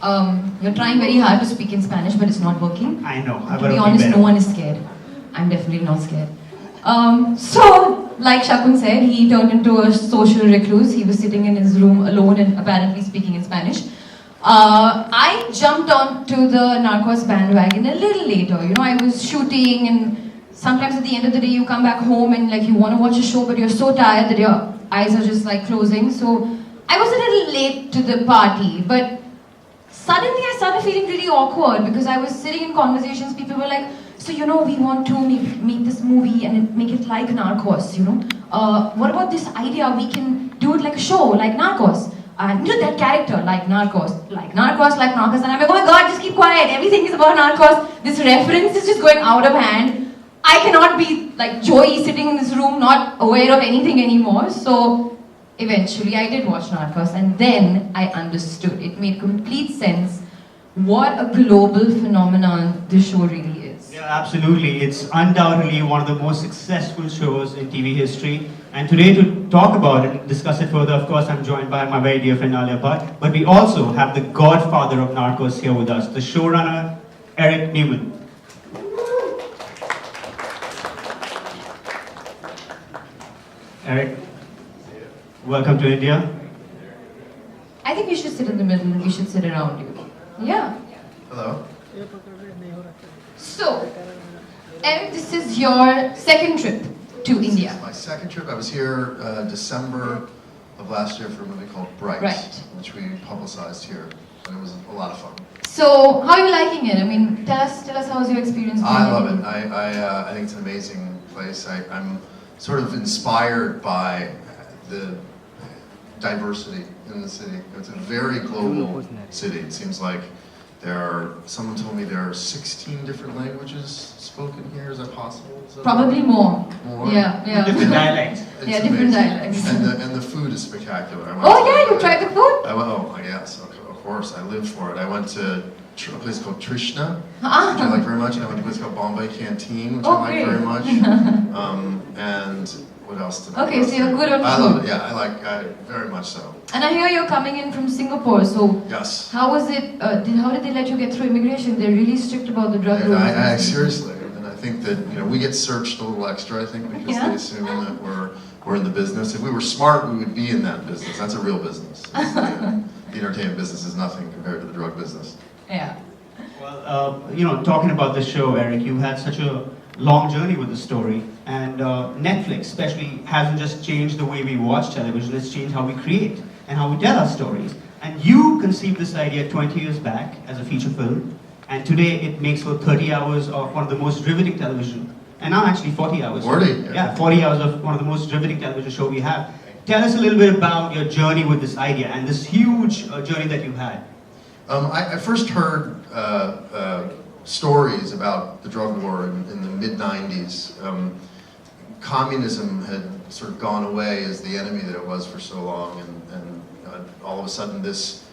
You're trying very hard to speak in Spanish, but it's not working. I know. To be honest, no one is scared. I'm definitely not scared. So, like Shakun said, he turned into a social recluse. He was sitting in his room alone and apparently speaking in Spanish. I jumped onto the Narcos bandwagon a little later. You know, I was shooting, and sometimes at the end of the day, you come back home and like you want to watch a show, but you're so tired that your eyes are just like closing. So I was a little late to the party, but suddenly I started feeling really awkward because I was sitting in conversations. People were like, so you know, we want to make this movie and make it like Narcos, you know. What about this idea? We can do it like a show, like Narcos. You know, that character, like Narcos, like Narcos, like Narcos. And I'm like, oh my god, just keep quiet. Everything is about Narcos. This reference is just going out of hand. I cannot be like Joey sitting in this room not aware of anything anymore. So eventually I did watch Narcos, and then I understood. It made complete sense what a global phenomenon this show really is. Yeah, absolutely. It's undoubtedly one of the most successful shows in TV history. And today to talk about it and discuss it further, of course, I'm joined by my very dear friend Alia Bhatt. But we also have the godfather of Narcos here with us, the showrunner, Eric Newman. Eric, welcome to India. I think we should sit in the middle and we should sit around you. Yeah. Hello. So, Eric, this is your second trip to India. This is my second trip. I was here December of last year for a movie called Bright, Right. which we publicized here, and it was a lot of fun. So, how are you liking it? I mean, tell us how was your experience? I love it. I think it's an amazing place. I'm sort of inspired by the diversity in the city. It's a very global city. It seems like someone told me there are 16 different languages spoken here. Is that possible? Is that Probably right? more. More? Yeah. Different dialects. It's Yeah, different amazing. dialects. And the food is spectacular. Oh yeah, you tried the food? Oh yes, of course. I lived for it. I went to a place called Trishna, which I like very much, and I went to a place called Bombay Canteen, which I like great. very much. And what else did I Okay, so you're good on I food. love it. Yeah, I very much so. And I hear you're coming in from Singapore, so Yes. how was it? How did they let you get through immigration? They're really strict about the drug rules. I seriously, and I think that we get searched a little extra. I think because Yeah. they assume that we're in the business. If we were smart, we would be in that business. That's a real business. The entertainment business is nothing compared to the drug business. Yeah. Well, talking about this show, Eric, you had such a long journey with the story, and Netflix especially hasn't just changed the way we watch television, it's changed how we create and how we tell our stories. And you conceived this idea 20 years back as a feature film, and today it makes for 30 hours of one of the most riveting television, and now actually 40 hours. 40? Yeah, 40 hours of one of the most riveting television show we have. Tell us a little bit about your journey with this idea and this huge journey that you had. I first heard stories about the drug war in the mid-90s. Communism had sort of gone away as the enemy that it was for so long, and all of a sudden this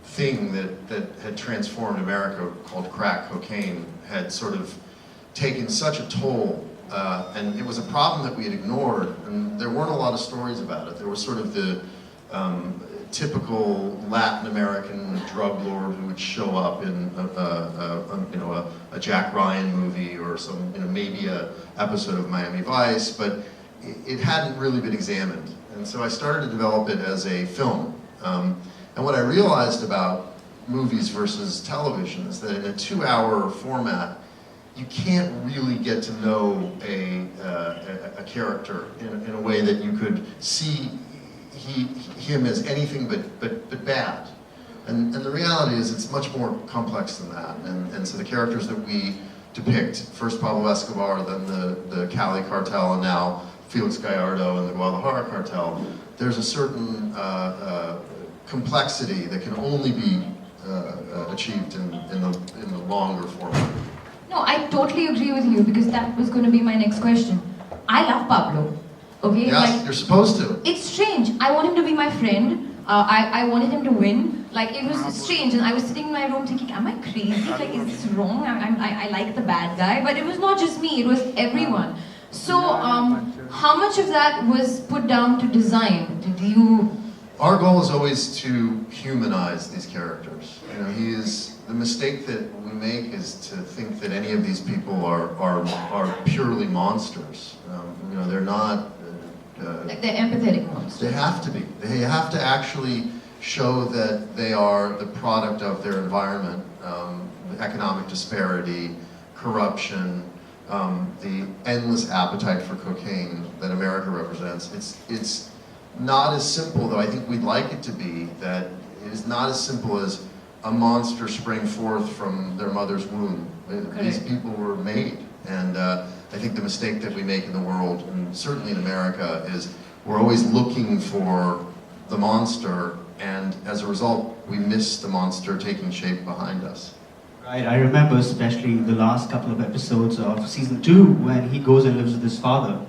thing that had transformed America, called crack cocaine, had sort of taken such a toll, and it was a problem that we had ignored, and there weren't a lot of stories about it. There was sort of the typical Latin American drug lord who would show up in a Jack Ryan movie or maybe a episode of Miami Vice, but it hadn't really been examined. And so I started to develop it as a film. And what I realized about movies versus television is that in a 2-hour format, you can't really get to know a character in a way that you could see him as anything but bad. And the reality is it's much more complex than that. And so the characters that we depict, first Pablo Escobar, then the Cali cartel, and now Felix Gallardo and the Guadalajara cartel, there's a certain complexity that can only be achieved in the longer format. No, I totally agree with you because that was going to be my next question. I love Pablo. Okay? Yes, you're supposed to. It's strange. I want him to be my friend. I wanted him to win. Like, it was strange, and I was sitting in my room thinking, am I crazy? Like, is this wrong? I like the bad guy. But it was not just me, it was everyone. So, how much of that was put down to design? Did you Our goal is always to humanize these characters. You know, the mistake that we make is to think that any of these people are purely monsters. You know, they're not. Like they're empathetic monsters. They have to be. They have to actually show that they are the product of their environment, economic disparity, corruption, the endless appetite for cocaine that America represents. It's not as simple, though I think we'd like it to be, that it is not as simple as a monster sprang forth from their mother's womb. These people were made, and I think the mistake that we make in the world, and certainly in America, is we're always looking for the monster, and as a result, we miss the monster taking shape behind us. Right, I remember especially the last couple of episodes of season 2 when he goes and lives with his father,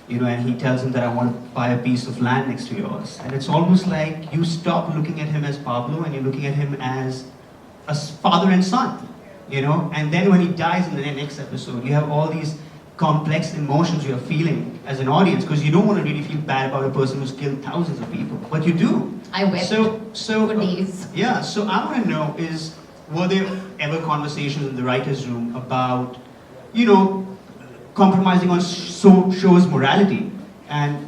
you know, and he tells him that I want to buy a piece of land next to yours. And it's almost like you stop looking at him as Pablo and you're looking at him as a father and son, you know. And then when he dies in the next episode, you have all these complex emotions you're feeling as an audience, because you don't want to really feel bad about a person who's killed thousands of people, but you do. I wept for days. Yeah, so I want to know is, were there ever conversations in the writer's room about, you know, compromising on show's morality? And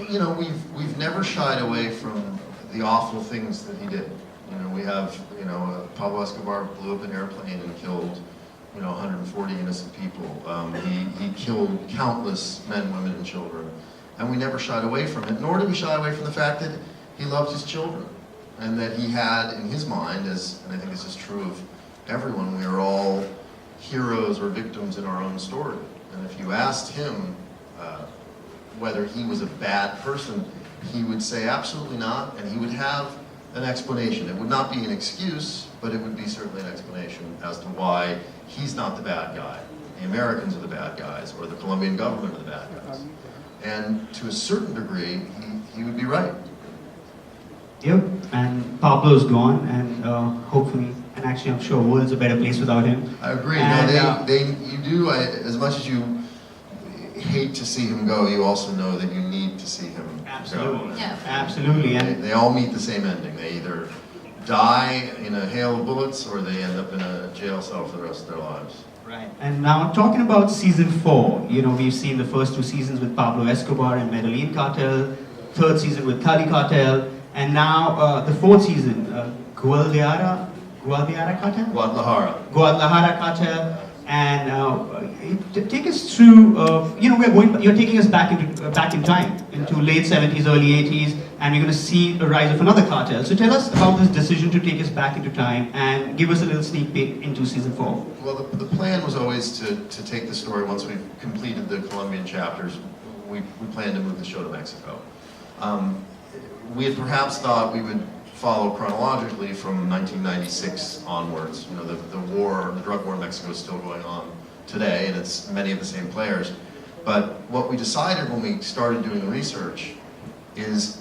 you know, we've never shied away from the awful things that he did. You know, we have, you know, Pablo Escobar blew up an airplane and killed, you know, 140 innocent people. He killed countless men, women, and children, and we never shied away from it. Nor did we shy away from the fact that he loved his children, and that he had in his mind, and I think this is true of everyone, we are all heroes or victims in our own story. And if you asked him whether he was a bad person, he would say absolutely not, and he would have an explanation. It would not be an excuse, but it would be certainly an explanation as to why he's not the bad guy. The Americans are the bad guys, or the Colombian government are the bad guys. And to a certain degree, he would be right. yep, and Pablo's gone, and hopefully, and actually I'm sure world's a better place without him. I agree. And, You do, as much as you hate to see him go, you also know that you need to see him Absolutely. go. Yeah. Absolutely. And They all meet the same ending. They either die in a hail of bullets, or they end up in a jail cell for the rest of their lives. right. And now talking about season 4, you know, we've seen the first 2 seasons with Pablo Escobar and Medellin Cartel, 3rd season with Cali Cartel, and now the 4th season, Guadalajara Cartel? Guadalajara Cartel. And take us through, you know, you're taking us back in time, into late 70s, early 80s, and we're going to see the rise of another cartel. So tell us about this decision to take us back into time, and give us a little sneak peek into season 4. Well, the plan was always to take the story, once we've completed the Colombian chapters, we planned to move the show to Mexico. We had perhaps thought we would follow chronologically from 1996 onwards. You know, the drug war in Mexico is still going on today, and it's many of the same players. But what we decided when we started doing the research is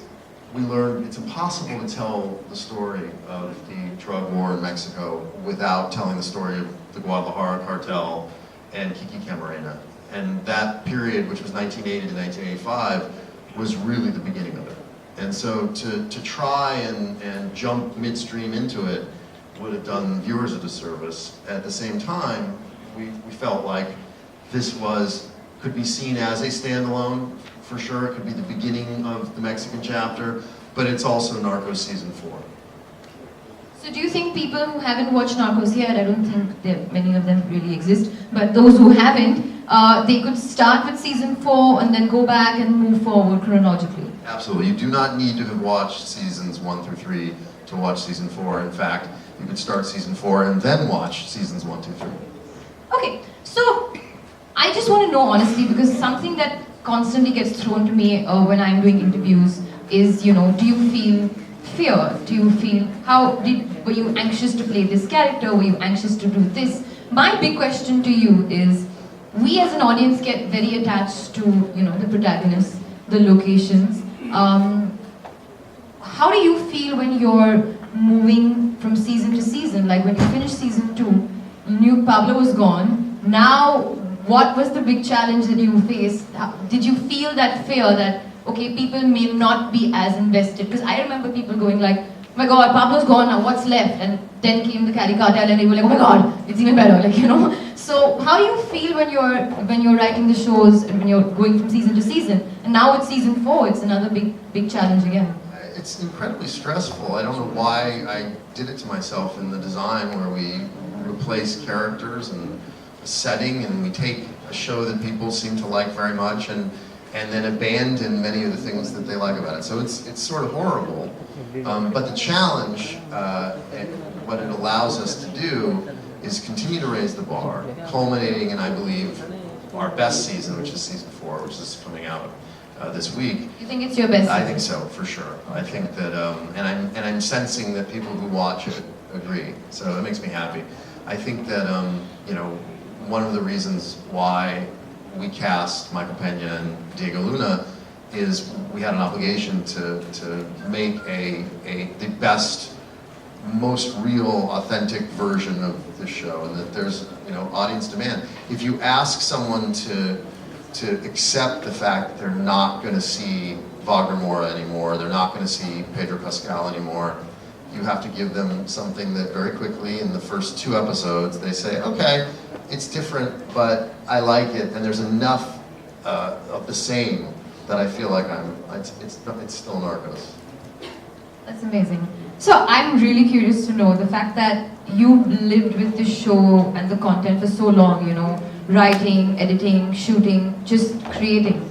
we learned it's impossible to tell the story of the drug war in Mexico without telling the story of the Guadalajara cartel and Kiki Camarena. And that period, which was 1980 to 1985, was really the beginning of it. And so to try and jump midstream into it would have done viewers a disservice. At the same time, we felt like this could be seen as a standalone, for sure. It could be the beginning of the Mexican chapter, but it's also Narcos season 4. So do you think people who haven't watched Narcos yet, I don't think that many of them really exist, but those who haven't, they could start with season 4 and then go back and move forward chronologically? Absolutely. You do not need to have watched seasons 1 through 3 to watch season 4. In fact, you could start season 4 and then watch seasons 1, 2, 3. Okay, so I just want to know honestly, because something that constantly gets thrown to me when I'm doing interviews is, you know, do you feel fear? Do you feel, were you anxious to play this character? Were you anxious to do this? My big question to you is, we as an audience get very attached to, you know, the protagonists, the locations. How do you feel when you're moving from season to season? Like when you finished season 2, you knew Pablo was gone. Now, what was the big challenge that you faced? Did you feel that fear that okay, people may not be as invested. Because I remember people going like, oh my god, Pablo's gone now, what's left? And then came the Cali Cartel and they were like, oh my god, it's even better, like, you know. So how do you feel when you're writing the shows and when you're going from season to season? And now it's season 4, it's another big challenge again. It's incredibly stressful. I don't know why I did it to myself in the design where we replace characters and a setting and we take a show that people seem to like very much and then abandon many of the things that they like about it. So it's sort of horrible. But the challenge, what it allows us to do is continue to raise the bar, culminating in, I believe, our best season, which is season 4, which is coming out this week. You think it's your best season? I think so, for sure. I think that, and I'm sensing that people who watch it agree, so it makes me happy. I think that, you know, one of the reasons why we cast Michael Peña and Diego Luna is we had an obligation to make the best, most real, authentic version of the show, and that there's, you know, audience demand. If you ask someone to accept the fact that they're not going to see Wagner Moura anymore, they're not going to see Pedro Pascal anymore, you have to give them something that very quickly, in the first 2 episodes, they say, okay, it's different, but I like it, and there's enough of the same that I feel like it's still Narcos. That's amazing. So I'm really curious to know the fact that you lived with the show and the content for so long, you know, writing, editing, shooting, just creating.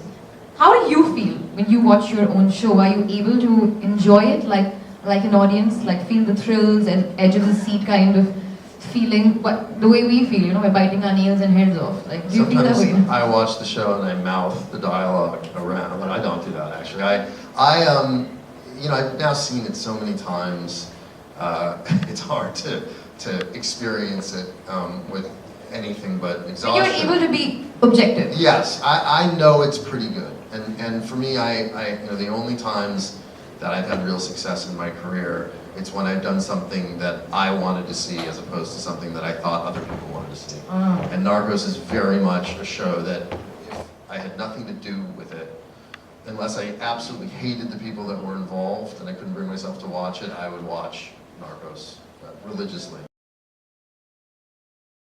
How do you feel when you watch your own show? Are you able to enjoy it like an audience, like feel the thrills and edge of the seat kind of feeling, the way we feel, you know, by biting our nails and heads off? Like, do you feel that way? I watch the show and I mouth the dialogue around, but I don't do that actually. You know, I've now seen it so many times. It's hard to experience it with anything but exhaustion. But you're able to be objective. Yes, I know it's pretty good, and for me, you know, the only times that I've had real success in my career, it's when I've done something that I wanted to see as opposed to something that I thought other people wanted to see. And Narcos is very much a show that if I had nothing to do with it, unless I absolutely hated the people that were involved and I couldn't bring myself to watch it, I would watch Narcos religiously.